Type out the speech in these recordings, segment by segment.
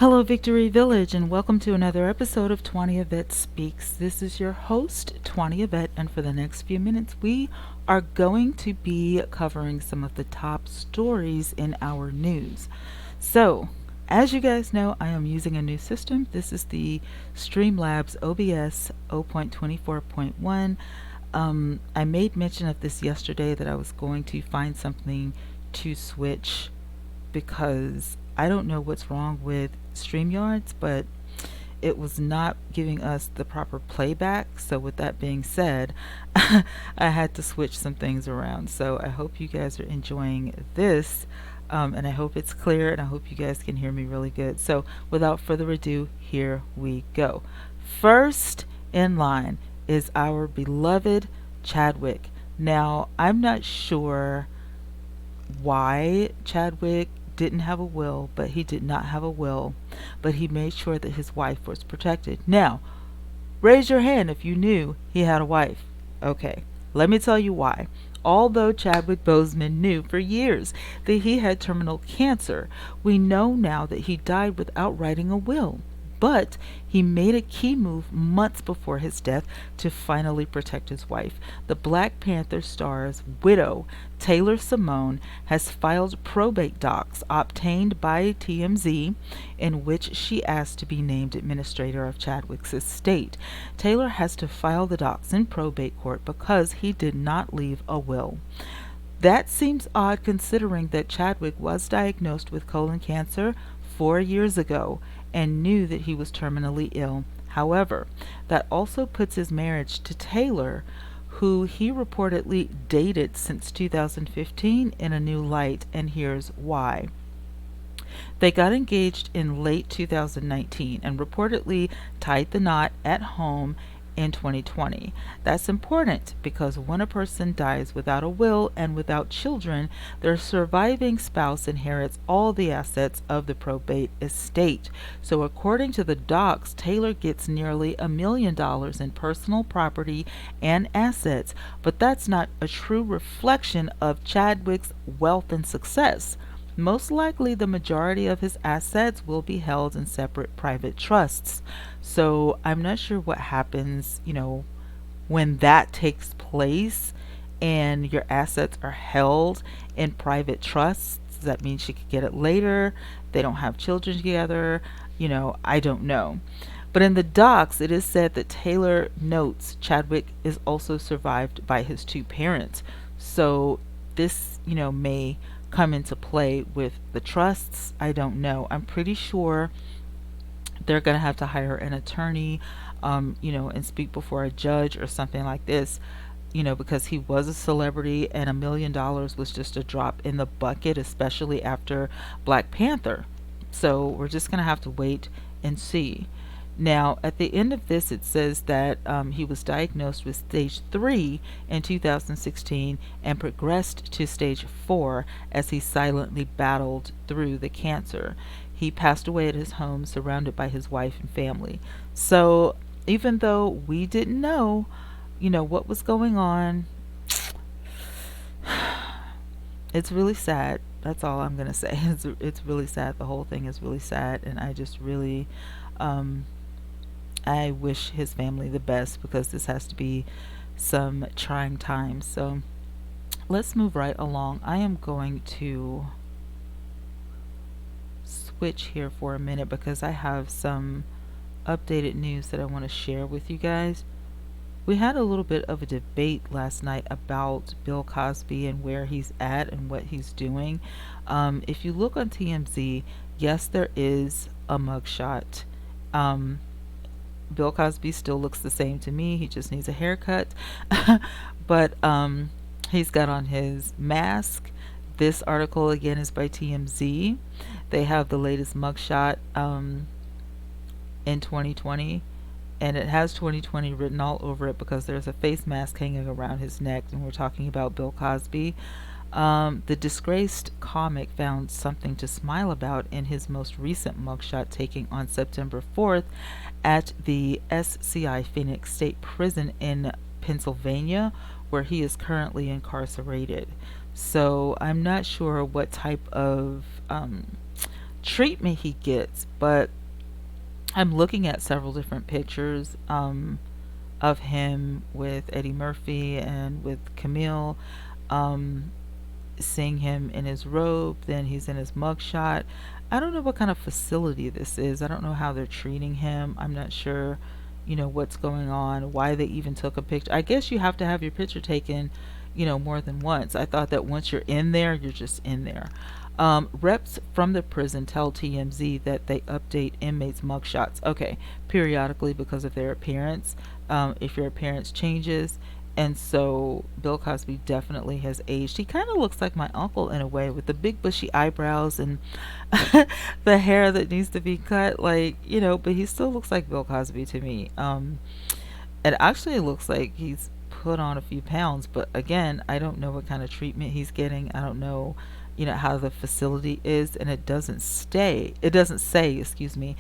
Hello, Victory Village, and welcome to another episode of Twanna Y'vette Speaks. This is your host, Twanna Y'vette, and for the next few minutes, we are going to be covering some of the top stories in our news. So, as you guys know, I am using a new system. This is the Streamlabs OBS 0.24.1. I made mention of this yesterday that I was going to find something to switch because I don't know what's wrong with StreamYards, but it was not giving us the proper playback. So with that being said, I had to switch some things around. So I hope you guys are enjoying this, and I hope it's clear, and I hope you guys can hear me really good. So without further ado, here we go. First in line is our beloved Chadwick. Now, I'm not sure why Chadwick didn't have a will, but he did not have a will, but he made sure that his wife was protected. Now, raise your hand if you knew he had a wife. Okay, let me tell you why. Although Chadwick Boseman knew for years that he had terminal cancer, we know now that he died without writing a will. But he made a key move months before his death to finally protect his wife. The Black Panther star's widow, Taylor Simone, has filed probate docs obtained by TMZ in which she asked to be named administrator of Chadwick's estate. Taylor has to file the docs in probate court because he did not leave a will. That seems odd considering that Chadwick was diagnosed with colon cancer 4 years ago and knew that he was terminally ill. However, that also puts his marriage to Taylor, who he reportedly dated since 2015, in a new light, and here's why. They got engaged in late 2019 and reportedly tied the knot at home in 2020. That's important because when a person dies without a will and without children, their surviving spouse inherits all the assets of the probate estate. So according to the docs, Taylor gets nearly $1 million in personal property and assets, but that's not a true reflection of Chadwick's wealth and success. Most likely, the majority of his assets will be held in separate private trusts. So I'm not sure what happens, when that takes place and your assets are held in private trusts. Does that mean she could get it later? They don't have children together. I don't know. But in the docs, it is said that Taylor notes Chadwick is also survived by his two parents. So this, may come into play with the trusts. I don't know. I'm pretty sure they're going to have to hire an attorney, and speak before a judge or something like this, because he was a celebrity and $1 million was just a drop in the bucket, especially after Black Panther. So we're just going to have to wait and see. Now, at the end of this, it says that he was diagnosed with stage 3 in 2016 and progressed to stage 4 as he silently battled through the cancer. He passed away at his home surrounded by his wife and family. So even though we didn't know, what was going on, it's really sad. That's all I'm going to say. It's really sad. The whole thing is really sad, and I just really... I wish his family the best because this has to be some trying times. So let's move right along. I am going to switch here for a minute because I have some updated news that I want to share with you guys. We had a little bit of a debate last night about Bill Cosby and where he's at and what he's doing. If you look on TMZ, yes, there is a mugshot. Bill Cosby still looks the same to me. He just needs a haircut. But he's got on his mask. This article again is by TMZ. They have the latest mugshot in 2020, and it has 2020 written all over it because there's a face mask hanging around his neck, and we're talking about Bill Cosby. The disgraced comic found something to smile about in his most recent mugshot taken on September 4th at the SCI Phoenix State Prison in Pennsylvania, where he is currently incarcerated. So I'm not sure what type of treatment he gets. But I'm looking at several different pictures of him with Eddie Murphy and with Camille. Um, Seeing him in his robe, then he's in his mugshot. I don't know what kind of facility this is. I don't know how they're treating him. I'm not sure, what's going on, why they even took a picture. I guess you have to have your picture taken, more than once. I thought that once you're in there, you're just in there. Reps from the prison tell TMZ that they update inmates' mugshots, okay, periodically because of their appearance, if your appearance changes. And so Bill Cosby definitely has aged. He kind of looks like my uncle in a way, with the big bushy eyebrows and the hair that needs to be cut, like, but he still looks like Bill Cosby to me. It actually looks like he's put on a few pounds, but again, I don't know what kind of treatment he's getting. I don't know, how the facility is, and it doesn't say, excuse me,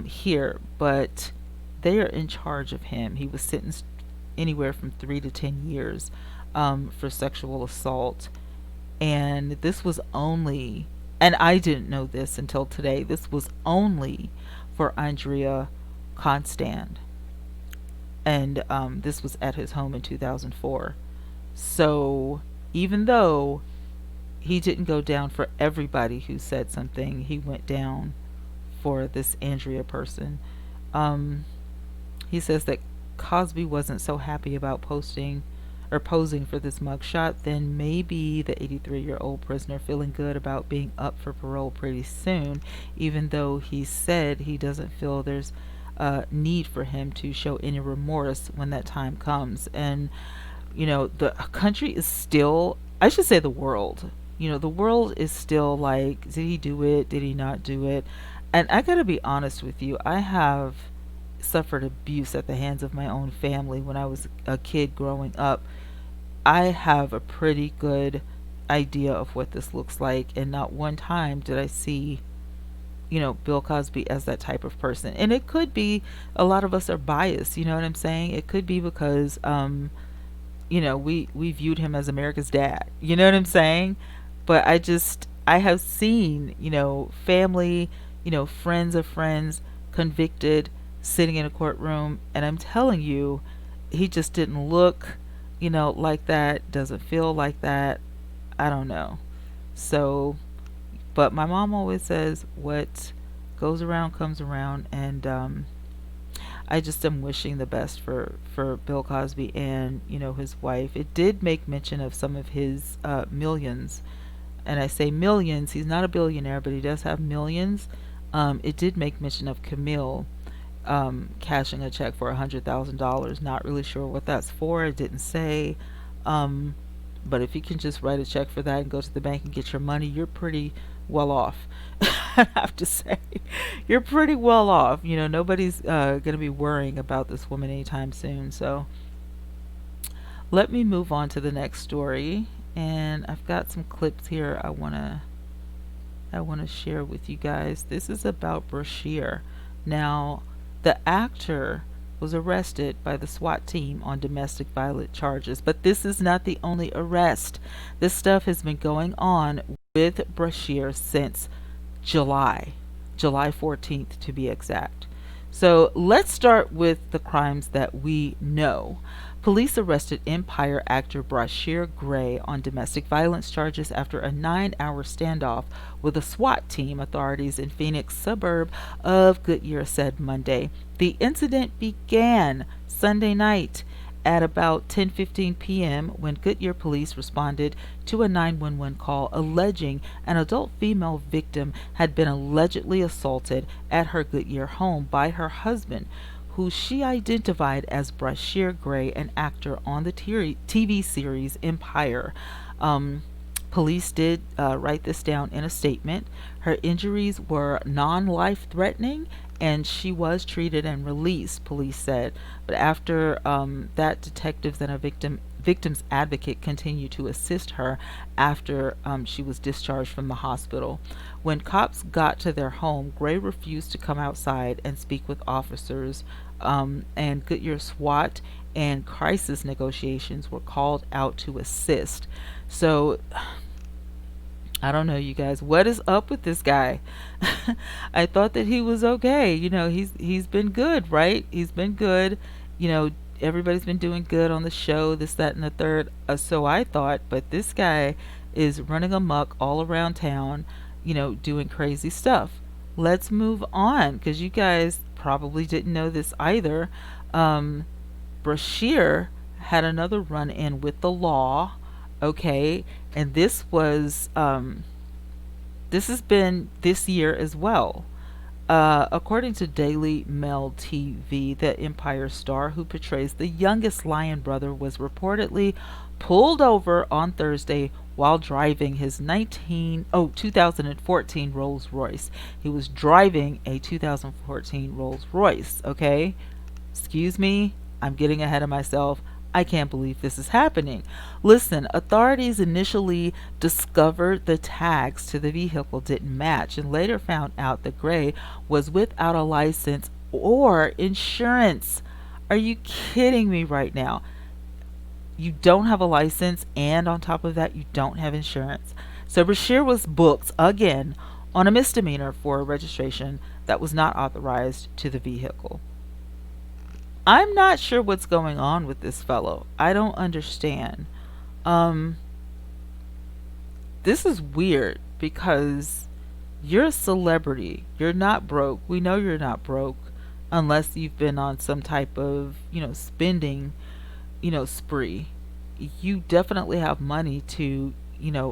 here, but they are in charge of him. He was sentenced anywhere from 3 to 10 years for sexual assault. And this was only, and I didn't know this until today, this was only for Andrea Constand. And this was at his home in 2004. So even though he didn't go down for everybody who said something, he went down for this Andrea person. Um, he says that Cosby wasn't so happy about posting or posing for this mugshot, then maybe the 83-year-old prisoner feeling good about being up for parole pretty soon, even though he said he doesn't feel there's a need for him to show any remorse when that time comes. And, the country is still, I should say the world, the world is still like, did he do it? Did he not do it? And I gotta be honest with you, I have suffered abuse at the hands of my own family when I was a kid growing up. I have a pretty good idea of what this looks like, and not one time did I see, Bill Cosby as that type of person. And it could be a lot of us are biased, you know what I'm saying? It could be because we viewed him as America's dad. You know what I'm saying? But I have seen, family, friends of friends convicted, sitting in a courtroom, and I'm telling you, he just didn't look, like that, doesn't feel like that. I don't know. So, but my mom always says what goes around comes around, and I just am wishing the best for Bill Cosby and, his wife. It did make mention of some of his millions, and I say millions, he's not a billionaire, but he does have millions. It did make mention of Camille cashing a check for $100,000. Not really sure what that's for. It didn't say. But if you can just write a check for that and go to the bank and get your money, you're pretty well off. I have to say, you're pretty well off. Nobody's going to be worrying about this woman anytime soon. So let me move on to the next story. And I've got some clips here I want to share with you guys. This is about Bryshere. Now, the actor was arrested by the SWAT team on domestic violence charges, but this is not the only arrest. This stuff has been going on with Bryshere since July 14th to be exact. So let's start with the crimes that we know. Police arrested Empire actor Bryshere Gray on domestic violence charges after a 9-hour standoff with a SWAT team, authorities in Phoenix suburb of Goodyear said Monday. The incident began Sunday night at about 10:15 p.m. when Goodyear police responded to a 911 call alleging an adult female victim had been allegedly assaulted at her Goodyear home by her husband, who she identified as Bryshere Gray, an actor on the TV series Empire. Police did write this down in a statement. Her injuries were non-life threatening and she was treated and released, police said. But after that, detectives and a victim's advocate continued to assist her after she was discharged from the hospital. When cops got to their home, Gray refused to come outside and speak with officers, and Goodyear SWAT and crisis negotiations were called out to assist. So I don't know, you guys. What is up with this guy? I thought that he was okay. He's been good, right? He's been good. You know, everybody's been doing good on the show, this, that, and the third. So I thought, but this guy is running amok all around town, doing crazy stuff. Let's move on, because you guys probably didn't know this either. Um, Bryshere had another run in with the law. Okay, and this has been this year as well. According to Daily Mail TV, the Empire star who portrays the youngest Lion brother was reportedly pulled over on Thursday while driving his 2014 Rolls Royce. He was driving a 2014 Rolls Royce, okay? Excuse me, I'm getting ahead of myself. I can't believe this is happening. Listen, authorities initially discovered the tags to the vehicle didn't match and later found out that Gray was without a license or insurance. Are you kidding me right now? You don't have a license, and on top of that, you don't have insurance. So Bryshere was booked again on a misdemeanor for a registration that was not authorized to the vehicle. I'm not sure what's going on with this fellow. I don't understand. Um, this is weird because you're a celebrity. You're not broke. We know you're not broke unless you've been on some type of, spending, spree. You definitely have money to,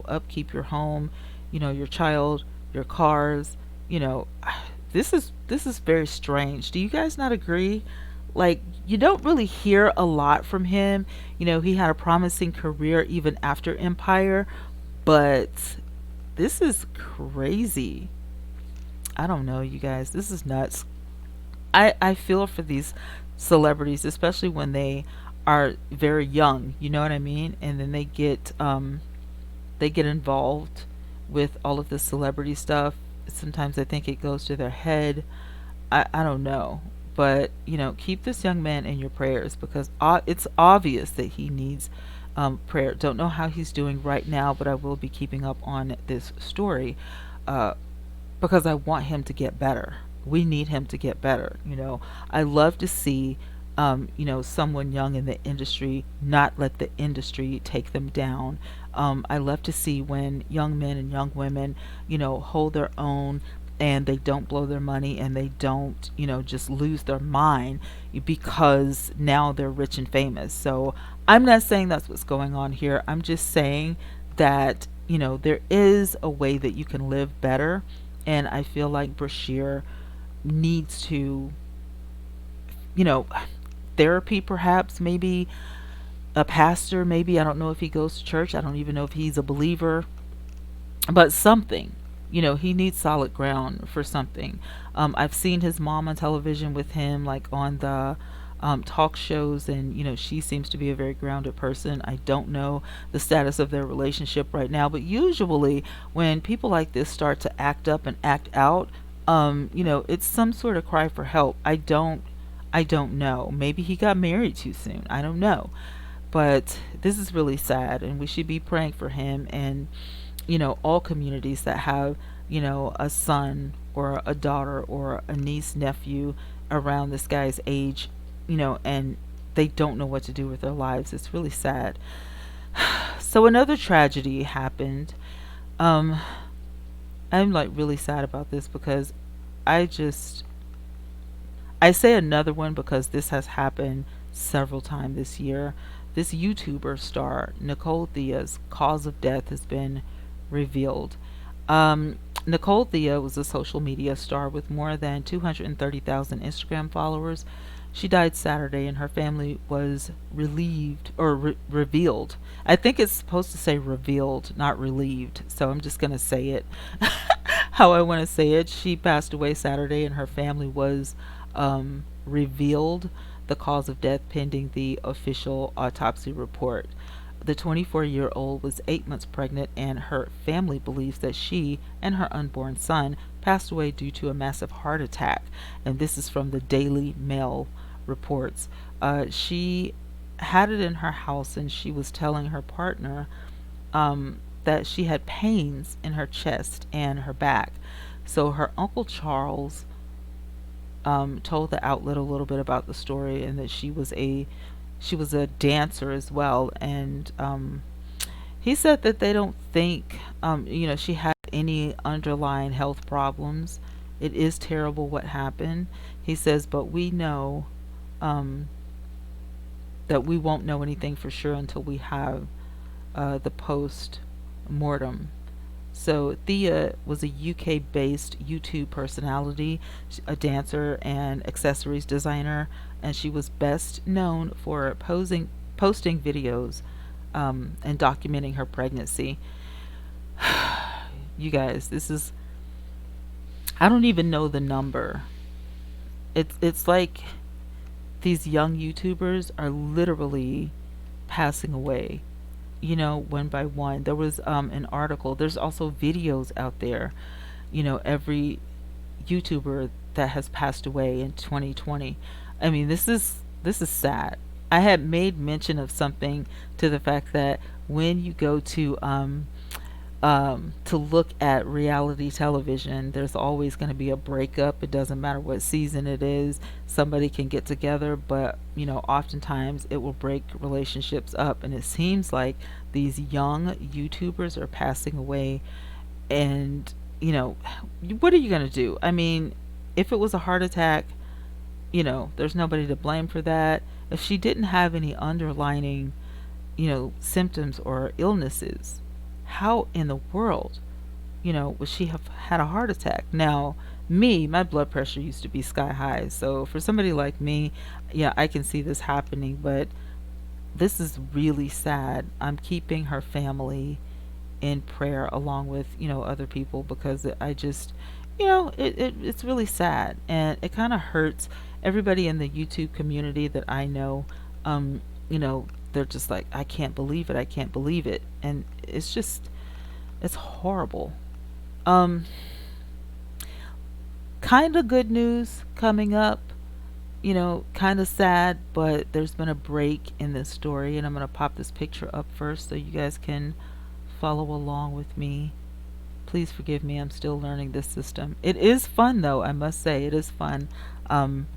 upkeep your home, your child, your cars, you know. This is very strange. Do you guys not agree? Like, you don't really hear a lot from him. He had a promising career even after Empire, but this is crazy. I don't know, you guys. This is nuts. I feel for these celebrities, especially when they are very young, you know what I mean? And then they get involved with all of this celebrity stuff. Sometimes I think it goes to their head. I don't know. But, keep this young man in your prayers because it's obvious that he needs prayer. Don't know how he's doing right now, but I will be keeping up on this story uh, because I want him to get better. We need him to get better. I love to see, someone young in the industry not let the industry take them down. I love to see when young men and young women, hold their own and they don't blow their money and they don't, just lose their mind because now they're rich and famous. So I'm not saying that's what's going on here. I'm just saying that, there is a way that you can live better. And I feel like Bryshere needs to, you know, therapy perhaps, maybe a pastor, maybe. I don't know if he goes to church. I don't even know if he's a believer, but something. He needs solid ground for something. I've seen his mom on television with him, like on the talk shows, and she seems to be a very grounded person. I don't know the status of their relationship right now, but usually when people like this start to act up and act out, it's some sort of cry for help. I don't know. Maybe he got married too soon. I don't know. But this is really sad, and we should be praying for him and, all communities that have, a son or a daughter or a niece, nephew around this guy's age, and they don't know what to do with their lives. It's really sad. So another tragedy happened. Um, I'm like really sad about this because I just I say another one because this has happened several times this year. This YouTuber star, Nicole Thea's cause of death has been revealed. Nicole Thea was a social media star with more than 230,000 Instagram followers. She died Saturday and her family was relieved or revealed. I think it's supposed to say revealed, not relieved. So I'm just going to say it how I want to say it. She passed away Saturday and her family was revealed the cause of death pending the official autopsy report. The 24-year-old was 8 months pregnant, and her family believes that she and her unborn son passed away due to a massive heart attack. And this is from the Daily Mail reports. She had it in her house, and she was telling her partner that she had pains in her chest and her back. So her uncle Charles told the outlet a little bit about the story, and that she was a dancer as well. And he said that they don't think she had any underlying health problems. It is terrible what happened. He says, but we know um, that we won't know anything for sure until we have the post mortem. So Thea was a UK-based YouTube personality, a dancer and accessories designer, and she was best known for posting videos and documenting her pregnancy. You guys, this is, I don't even know the number. It's like these young YouTubers are literally passing away, one by one. There was an article. There's also videos out there, every YouTuber that has passed away in 2020. I mean, this is sad. I had made mention of something to the fact that when you go to look at reality television, there's always going to be a breakup. It doesn't matter what season it is. Somebody can get together, but oftentimes it will break relationships up. And it seems like these young YouTubers are passing away. And what are you going to do? I mean, if it was a heart attack, there's nobody to blame for that. If she didn't have any underlining, symptoms or illnesses, how in the world, would she have had a heart attack? Now, my blood pressure used to be sky high. So for somebody like me, yeah, I can see this happening, but this is really sad. I'm keeping her family in prayer along with, other people, because I just, it's really sad, and it kind of hurts everybody in the YouTube community that I know. You know, they're just like, I can't believe it. I can't believe it. And it's horrible. Um, Kind of good news coming up. Kind of sad, but there's been a break in this story, and I'm going to pop this picture up first so you guys can follow along with me. Please forgive me, I'm still learning this system. It is fun, though, I must say. It is fun. Um,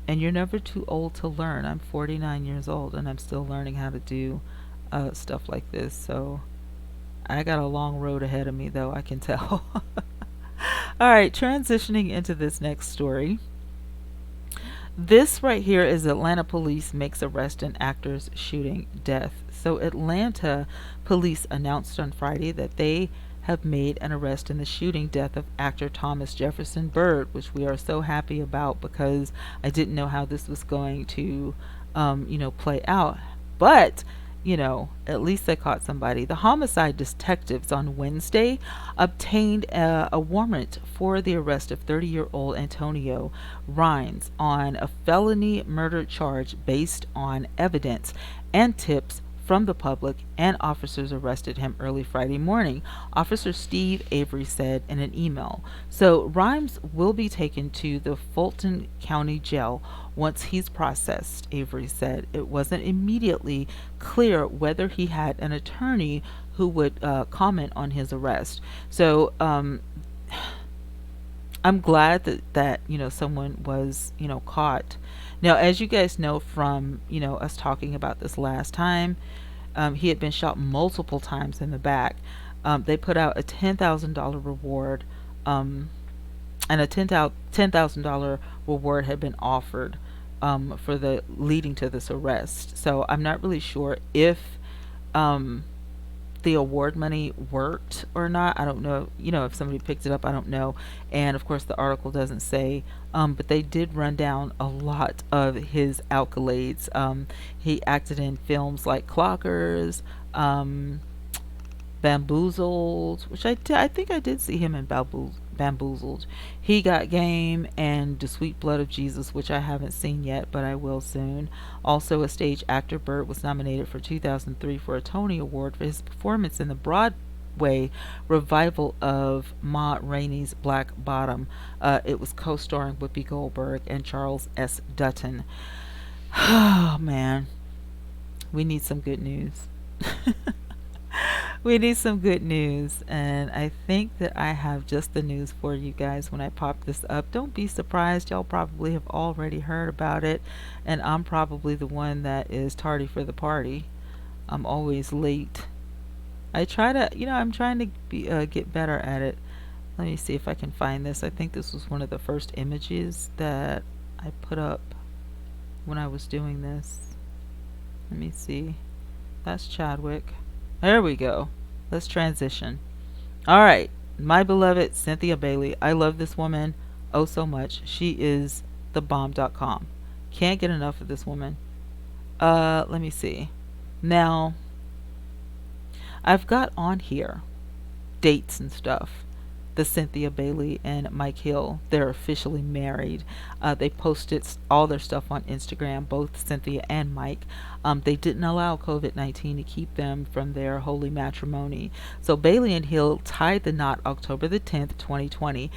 and you're never too old to learn. I'm 49 years old, and I'm still learning how to do stuff like this. So I got a long road ahead of me, though, I can tell. All right, transitioning into this next story. This right here is Atlanta police makes arrest in actor's shooting death. So Atlanta police announced on Friday that they have made an arrest in the shooting death of actor Thomas Jefferson Byrd, which we are so happy about, because I didn't know how this was going to, play out. But at least they caught somebody. The homicide detectives on Wednesday obtained a warrant for the arrest of 30-year-old Antonio Rhines on a felony murder charge based on evidence and tips from the public, and officers arrested him early Friday morning, Officer Steve Avery said in an email. So Rhines will be taken to the Fulton County Jail once he's processed, Avery said. It wasn't immediately clear whether he had an attorney who would comment on his arrest. So I'm glad that someone was caught. Now, as you guys know from us talking about this last time, he had been shot multiple times in the back. They put out a $10,000 reward, and a $10,000 reward had been offered for the leading to this arrest. So I'm not really sure if the award money worked or not. I don't know, if somebody picked it up, I don't know. And of course the article doesn't say, but they did run down a lot of his accolades. He acted in films like Clockers, Bamboozled, which I think I did see him in Bamboozled. He Got Game, and The Sweet Blood of Jesus, which I haven't seen yet, but I will soon. Also, a stage actor, Byrd was nominated for 2003 for a Tony Award for his performance in the Broadway revival of Ma Rainey's Black Bottom. It was co-starring Whoopi Goldberg and Charles S. Dutton. Oh man, we need some good news. We need some good news, and I think that I have just the news for you guys when I pop this up. Don't be surprised, y'all probably have already heard about it, and I'm probably the one that is tardy for the party. I'm always late. I try to, I'm trying to get better at it. Let me see if I can find this. I think this was one of the first images that I put up when I was doing this. Let me see. That's Chadwick. There we go. Let's transition. All right. My beloved Cynthia Bailey. I love this woman oh so much. She is the bomb.com. Can't get enough of this woman. Let me see. Now, I've got on here dates and stuff. The Cynthia Bailey and Mike Hill, they're officially married. They posted all their stuff on Instagram, both Cynthia and Mike. They didn't allow COVID-19 to keep them from their holy matrimony. So Bailey and Hill tied the knot October the 10th, 2020.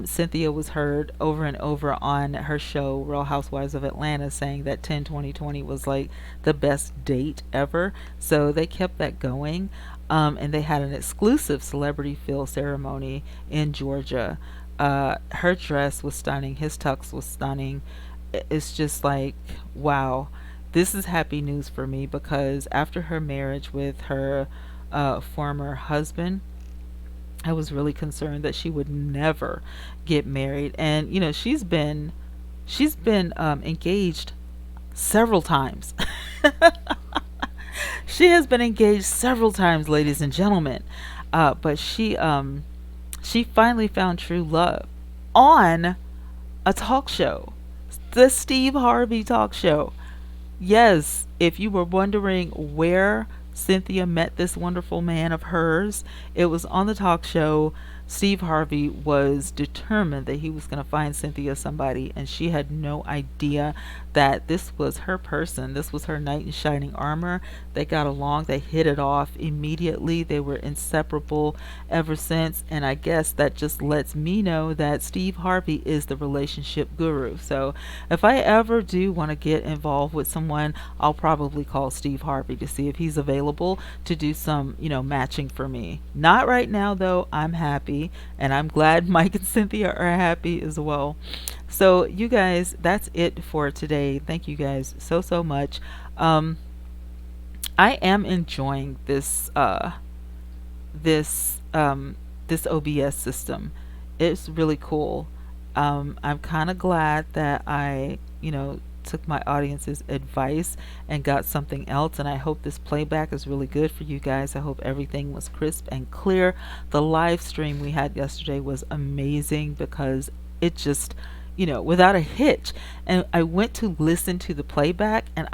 Cynthia was heard over and over on her show, Real Housewives of Atlanta, saying that 10-2020 was like the best date ever. So they kept that going. And they had an exclusive celebrity fill ceremony in Georgia. Her dress was stunning. His tux was stunning. It's just like, wow. This is happy news for me because after her marriage with her former husband, I was really concerned that she would never get married. And she's been engaged several times. She has been engaged several times, ladies and gentlemen. But she finally found true love on a talk show, the Steve Harvey talk show. Yes, if you were wondering where Cynthia met this wonderful man of hers, it was on the talk show. Steve Harvey was determined that he was going to find Cynthia somebody, and she had no idea that this was her person. This was her knight in shining armor. They got along, they hit it off immediately. They were inseparable ever since, and I guess that just lets me know that Steve Harvey is the relationship guru. So if I ever do want to get involved with someone, I'll probably call Steve Harvey to see if he's available to do some, matching for me. Not right now though. I'm happy, and I'm glad Mike and Cynthia are happy as well. So you guys, that's it for today. Thank you guys so much. I am enjoying this OBS system. It's really cool. I'm kind of glad that I took my audience's advice and got something else, and I hope this playback is really good for you guys. I hope everything was crisp and clear. The live stream we had yesterday was amazing because it just without a hitch. And I went to listen to the playback, and